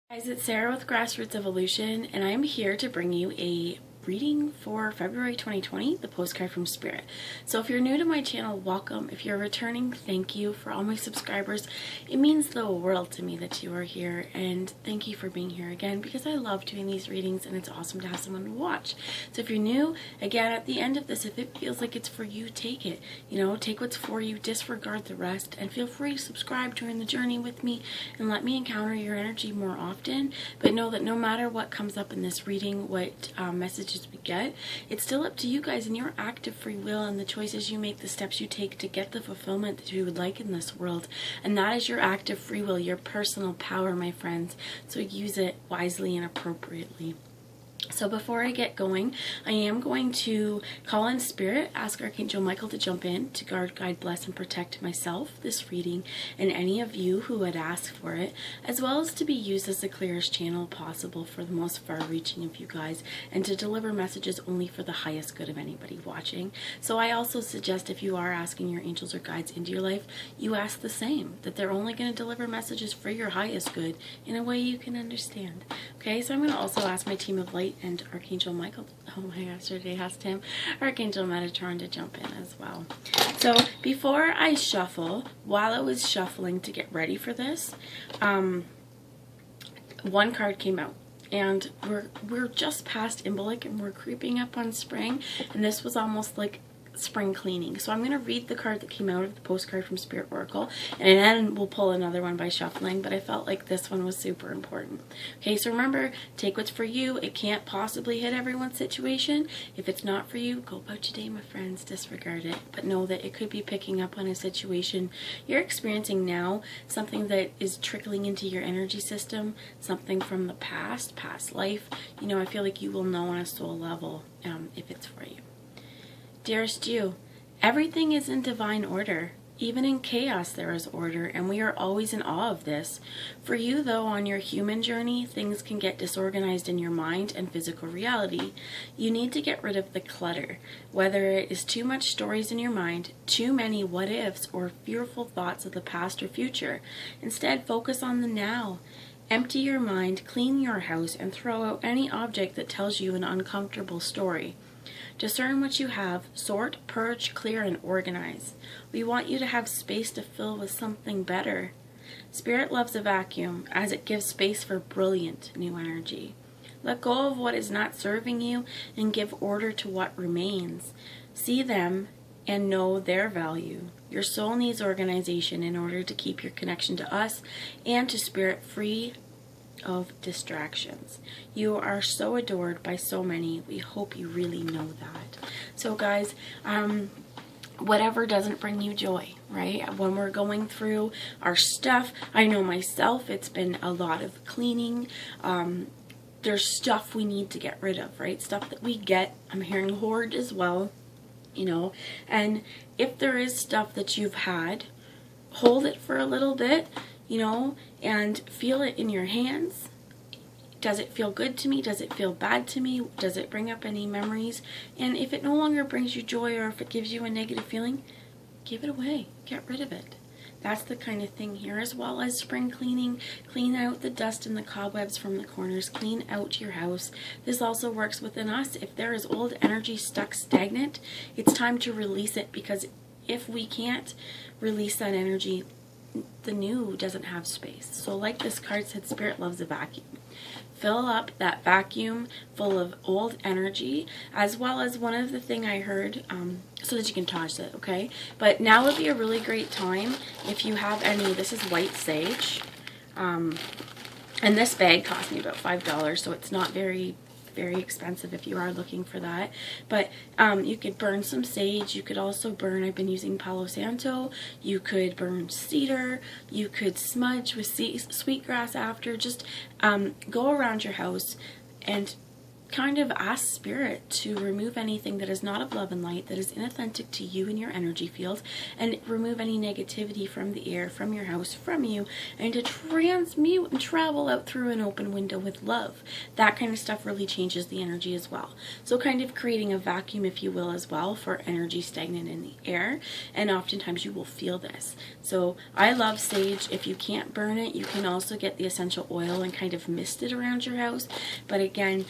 Guys, it's Sarah with Grassroots Evolution, and I'm here to bring you a reading for February 2020, the postcard from Spirit. So if you're new to my channel, welcome. If you're returning, thank you. For all my subscribers, it means the world to me that you are here, and thank you for being here again, because I love doing these readings and it's awesome to have someone to watch. So if you're new, again, at the end of this, if it feels like it's for you, take it. Take what's for you, disregard the rest, and feel free to subscribe, join the journey with me, and let me encounter your energy more often. But know that no matter what comes up in this reading, what messages we get, it's still up to you guys and your active free will and the choices you make, the steps you take to get the fulfillment that you would like in this world. And that is your active free will, your personal power, my friends. So use it wisely and appropriately. So before I get going, I am going to call in Spirit, ask Archangel Michael to jump in to guard, guide, bless, and protect myself, this reading, and any of you who would ask for it, as well as to be used as the clearest channel possible for the most far-reaching of you guys, and to deliver messages only for the highest good of anybody watching. So I also suggest, if you are asking your angels or guides into your life, you ask the same, that they're only going to deliver messages for your highest good in a way you can understand. Okay, so I'm going to also ask my team of light and Archangel Michael, oh my gosh, I asked him, Archangel Metatron to jump in as well. So before I shuffle, while I was shuffling to get ready for this, one card came out. And we're just past Imbolc and we're creeping up on spring, and this was almost like spring cleaning. So I'm going to read the card that came out of the postcard from Spirit Oracle, and then we'll pull another one by shuffling, but I felt like this one was super important. Okay, so remember, take what's for you. It can't possibly hit everyone's situation. If it's not for you, go about your day, my friends. Disregard it, but know that it could be picking up on a situation you're experiencing now, something that is trickling into your energy system, something from the past life. I feel like you will know on a soul level if it's for you. Dearest you, everything is in divine order. Even in chaos there is order, and we are always in awe of this. For you, though, on your human journey, things can get disorganized in your mind and physical reality. You need to get rid of the clutter, whether it is too much stories in your mind, too many what-ifs, or fearful thoughts of the past or future. Instead, focus on the now. Empty your mind, clean your house, and throw out any object that tells you an uncomfortable story. Discern what you have, sort, purge, clear, and organize. We want you to have space to fill with something better. Spirit loves a vacuum, as it gives space for brilliant new energy. Let go of what is not serving you and give order to what remains. See them and know their value. Your soul needs organization in order to keep your connection to us and to Spirit free of distractions. You are so adored by so many. We hope you really know that. So guys, whatever doesn't bring you joy, right? When we're going through our stuff, I know myself, it's been a lot of cleaning. There's stuff we need to get rid of, right? Stuff that we get. I'm hearing hoard as well, and if there is stuff that you've had, hold it for a little bit, and feel it in your hands. Does it feel good to me? Does it feel bad to me? Does it bring up any memories? And if it no longer brings you joy, or if it gives you a negative feeling, give it away. Get rid of it. That's the kind of thing here, as well as spring cleaning. Clean out the dust and the cobwebs from the corners. Clean out your house. This also works within us. If there is old energy stuck stagnant, it's time to release it, because if we can't release that energy, the new doesn't have space. So like this card said, Spirit loves a vacuum. Fill up that vacuum full of old energy, as well as one of the thing I heard, so that you can toss it, okay? But now would be a really great time if you have any. This is white sage, and this bag cost me about $5, so it's not very expensive if you are looking for that. But you could burn some sage. You could also burn, I've been using Palo Santo. You could burn cedar. You could smudge with sweetgrass after. Just go around your house and kind of ask Spirit to remove anything that is not of love and light, that is inauthentic to you and your energy field, and remove any negativity from the air, from your house, from you, and to transmute and travel out through an open window with love. That kind of stuff really changes the energy as well. So kind of creating a vacuum, if you will, as well, for energy stagnant in the air, and oftentimes you will feel this. So I love sage. If you can't burn it, you can also get the essential oil and kind of mist it around your house. But again,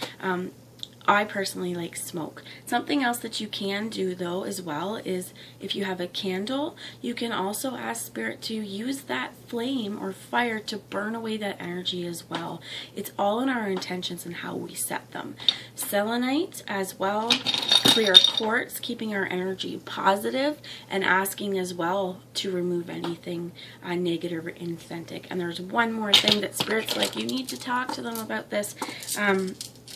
I personally like smoke. Something else that you can do though as well is if you have a candle, you can also ask Spirit to use that flame or fire to burn away that energy as well. It's all in our intentions and how we set them. Selenite as well, clear quartz, keeping our energy positive, and asking as well to remove anything negative or inauthentic. And there's one more thing that Spirit's like, you need to talk to them about this.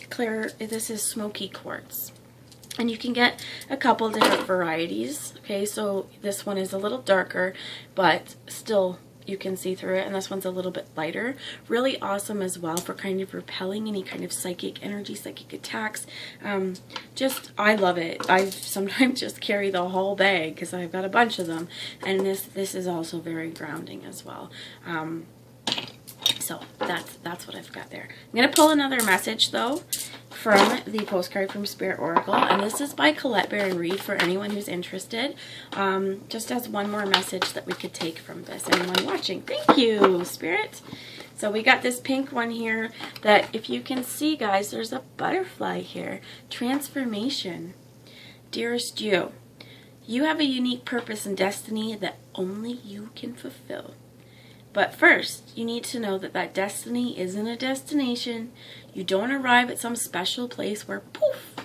Clear, this is smoky quartz, and you can get a couple different varieties. Okay, so this one is a little darker, but still you can see through it, and this one's a little bit lighter. Really awesome as well for kind of repelling any kind of psychic energy, psychic attacks. I love it. I sometimes just carry the whole bag because I've got a bunch of them, and this is also very grounding as well. So that's what I've got there. I'm going to pull another message though from the Postcard from Spirit Oracle, and this is by Colette, baron-reid, for anyone who's interested. Just as one more message that we could take from this. Anyone watching, thank you, Spirit. So we got this pink one here that, if you can see, guys, there's a butterfly here. Transformation. Dearest you, you have a unique purpose and destiny that only you can fulfill. But first, you need to know that that destiny isn't a destination. You don't arrive at some special place where, poof,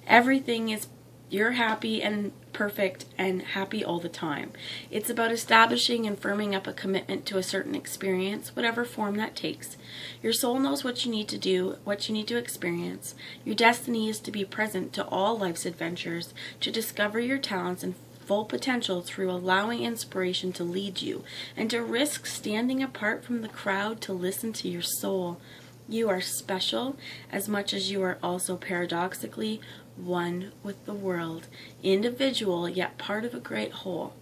everything is, you're happy and perfect and happy all the time. It's about establishing and firming up a commitment to a certain experience, whatever form that takes. Your soul knows what you need to do, what you need to experience. Your destiny is to be present to all life's adventures, to discover your talents and full potential through allowing inspiration to lead you, and to risk standing apart from the crowd to listen to your soul. You are special as much as you are also paradoxically one with the world, individual yet part of a great whole.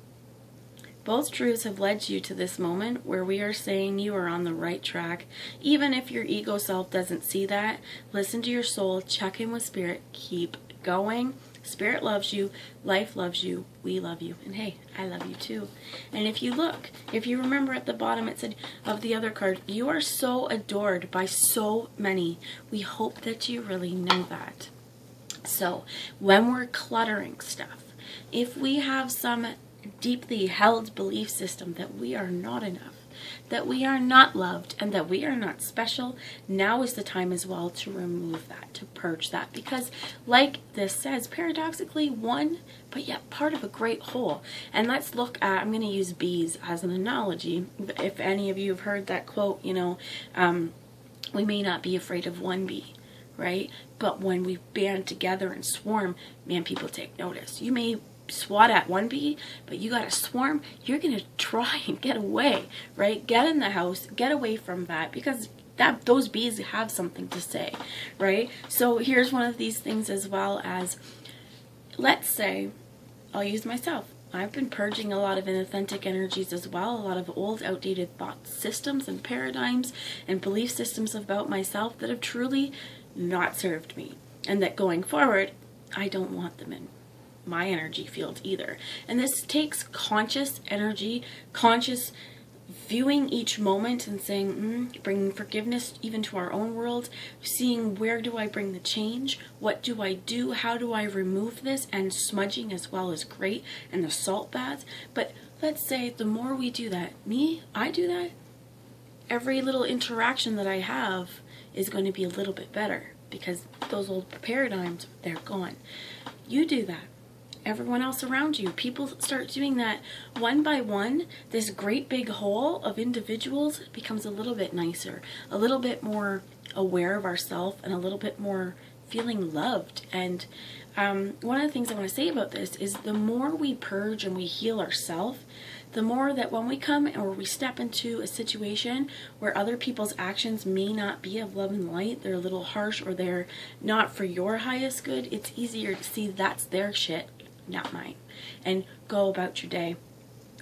Both truths have led you to this moment where we are saying you are on the right track. Even if your ego self doesn't see that, listen to your soul, check in with Spirit, keep going. Spirit loves you, life loves you, we love you, and hey, I love you too. And if you look, if you remember at the bottom it said of the other card, you are so adored by so many. We hope that you really know that. So when we're cluttering stuff, if we have some deeply held belief system that we are not enough, that we are not loved, and that we are not special, now is the time as well to remove that, to purge that. Because like this says, paradoxically one, but yet part of a great whole. And let's look at, I'm going to use bees as an analogy. If any of you have heard that quote, you know, we may not be afraid of one bee, right? But when we band together and swarm, man, people take notice. You may swat at one bee, but you got a swarm, you're going to try and get away, right? Get in the house, get away from that, because those bees have something to say, right? So here's one of these things as well as, let's say, I'll use myself. I've been purging a lot of inauthentic energies as well, a lot of old, outdated thought systems and paradigms and belief systems about myself that have truly not served me, and that going forward, I don't want them in my energy field either. And this takes conscious energy, conscious viewing each moment and saying, bringing forgiveness even to our own world, seeing where do I bring the change, what do I do, how do I remove this, and smudging as well is great, and the salt baths. But let's say the more we do that, I do that, every little interaction that I have is going to be a little bit better, because those old paradigms, they're gone. You do that. Everyone else around you, people start doing that one by one. This great big whole of individuals becomes a little bit nicer, a little bit more aware of ourselves, and a little bit more feeling loved. And one of the things I want to say about this is the more we purge and we heal ourselves, the more that when we come or we step into a situation where other people's actions may not be of love and light, they're a little harsh or they're not for your highest good, it's easier to see that's their shit, not mine, and go about your day.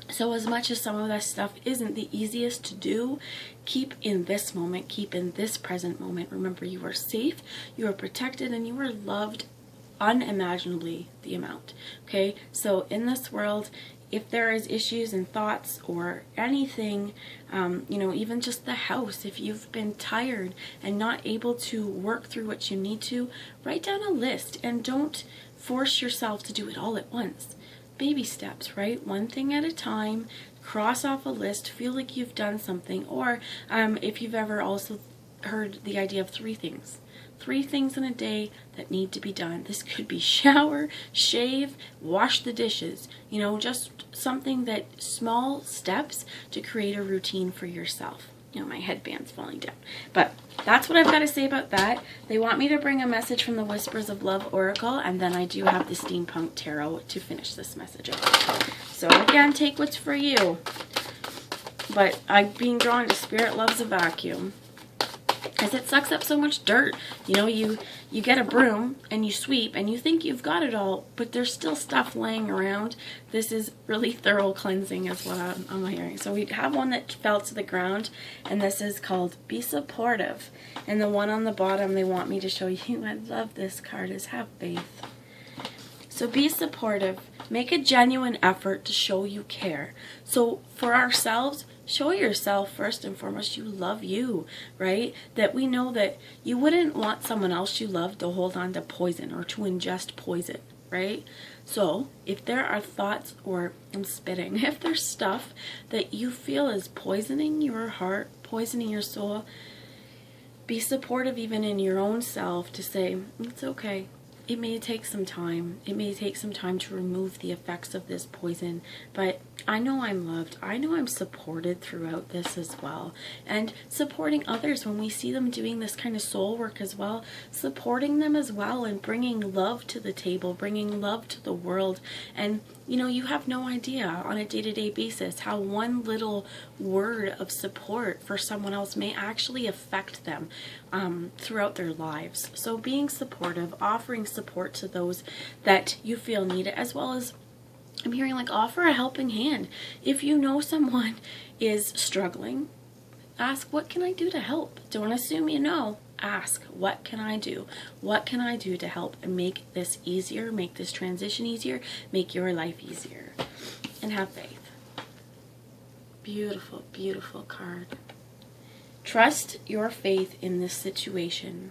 So as much as some of that stuff isn't the easiest to do, keep in this moment, keep in this present moment. Remember, you are safe, you are protected, and you are loved unimaginably the amount. Okay, so in this world, if there is issues and thoughts or anything, you know, even just the house, if you've been tired and not able to work through what you need to, write down a list and don't force yourself to do it all at once. Baby steps, right? One thing at a time, cross off a list, feel like you've done something. Or if you've ever also heard the idea of 3 things. 3 things in a day that need to be done. This could be shower, shave, wash the dishes. You know, just something that small steps to create a routine for yourself. You know, my headband's falling down. But that's what I've got to say about that. They want me to bring a message from the Whispers of Love Oracle, and then I do have the Steampunk Tarot to finish this message off. So again, take what's for you. But I'm being drawn to Spirit Loves a Vacuum. Because it sucks up so much dirt. You know, you get a broom and you sweep and you think you've got it all, but there's still stuff laying around. This is really thorough cleansing is what I'm hearing. So we have one that fell to the ground, and this is called Be Supportive. And the one on the bottom they want me to show you, I love this card, is Have Faith. So be supportive. Make a genuine effort to show you care. So for ourselves, show yourself first and foremost you love you, right? That we know that you wouldn't want someone else you love to hold on to poison or to ingest poison, right? So if there are thoughts, or I'm spitting, if there's stuff that you feel is poisoning your heart, poisoning your soul, be supportive even in your own self to say, it's okay. It may take some time. It may take some time to remove the effects of this poison, but I know I'm loved. I know I'm supported throughout this as well. And supporting others when we see them doing this kind of soul work as well, supporting them as well and bringing love to the table, bringing love to the world. And you know, you have no idea on a day-to-day basis how one little word of support for someone else may actually affect them throughout their lives. So being supportive, offering support to those that you feel need it, as well as I'm hearing like offer a helping hand. If you know someone is struggling, ask, what can I do to help? Don't assume you know. Ask, what can I do? What can I do to help and make this easier, make this transition easier, make your life easier? And have faith. Beautiful, beautiful card. Trust your faith in this situation.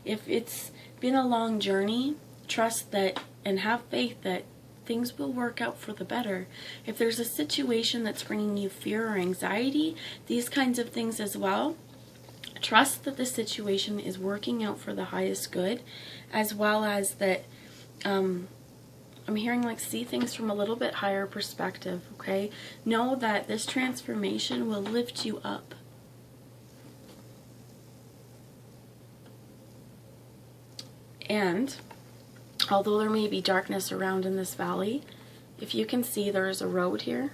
If it's been a long journey, trust that and have faith that things will work out for the better. If there's a situation that's bringing you fear or anxiety, these kinds of things as well, trust that the situation is working out for the highest good, as well as that I'm hearing like see things from a little bit higher perspective, okay? Know that this transformation will lift you up. And although there may be darkness around in this valley, if you can see there's a road here,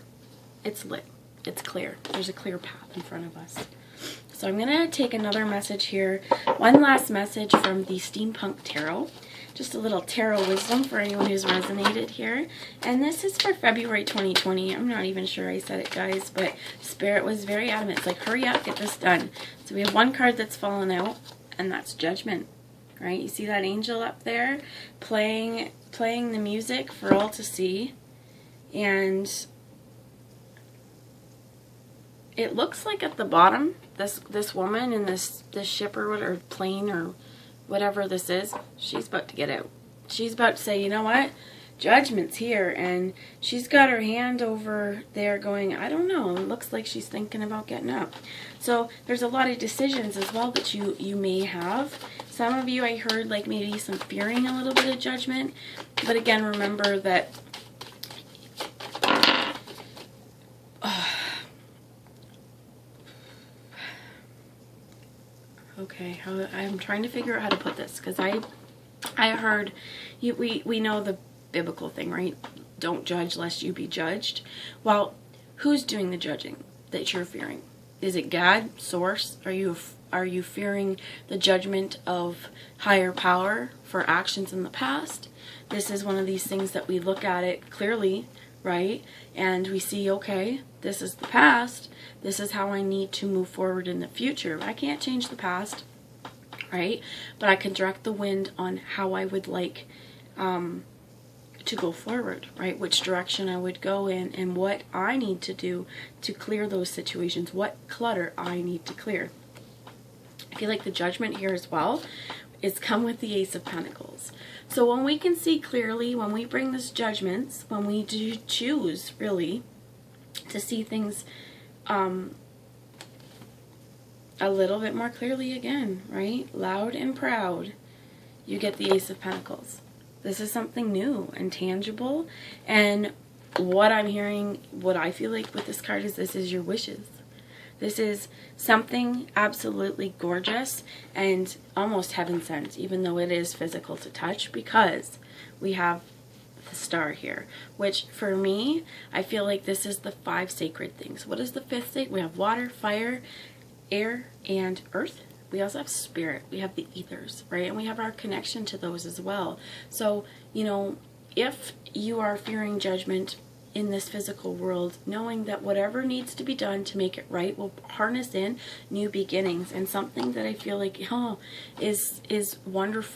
it's lit, it's clear. There's a clear path in front of us. So I'm going to take another message here. One last message from the Steampunk Tarot. Just a little tarot wisdom for anyone who's resonated here. And this is for February 2020. I'm not even sure I said it, guys, but Spirit was very adamant. It's like, hurry up, get this done. So we have one card that's fallen out, and that's Judgment. Right? You see that angel up there playing the music for all to see. And it looks like at the bottom, this woman in this ship or whatever, plane or whatever this is, she's about to get out. She's about to say, you know what? Judgment's here. And she's got her hand over there going, I don't know. It looks like she's thinking about getting up. So there's a lot of decisions as well that you may have. Some of you, I heard like maybe some fearing a little bit of judgment. But again, remember that okay, I'm trying to figure out how to put this, because I heard we know the biblical thing, right? Don't judge lest you be judged. Well, who's doing the judging that you're fearing? Is it God, source? Are you fearing the judgment of higher power for actions in the past? This is one of these things that we look at it clearly, right? And we see, okay, this is the past. This is how I need to move forward in the future. I can't change the past, right? But I can direct the wind on how I would like to go forward, right? Which direction I would go in and what I need to do to clear those situations, what clutter I need to clear. I feel like the judgment here as well is come with the Ace of Pentacles. So when we can see clearly, when we bring this judgments, when we do choose really to see things a little bit more clearly again, right? Loud and proud, you get the Ace of Pentacles. This is something new and tangible, and what I'm hearing, what I feel like with this card is this is your wishes. This is something absolutely gorgeous and almost heaven sent, even though it is physical to touch, because we have the star here, which for me, I feel like this is the 5 sacred things. What is the 5th sacred? We have water, fire, air, and earth. We also have spirit. We have the ethers, right? And we have our connection to those as well. So, you know, if you are fearing judgment in this physical world, knowing that whatever needs to be done to make it right will harness in new beginnings, and something that I feel like is wonderful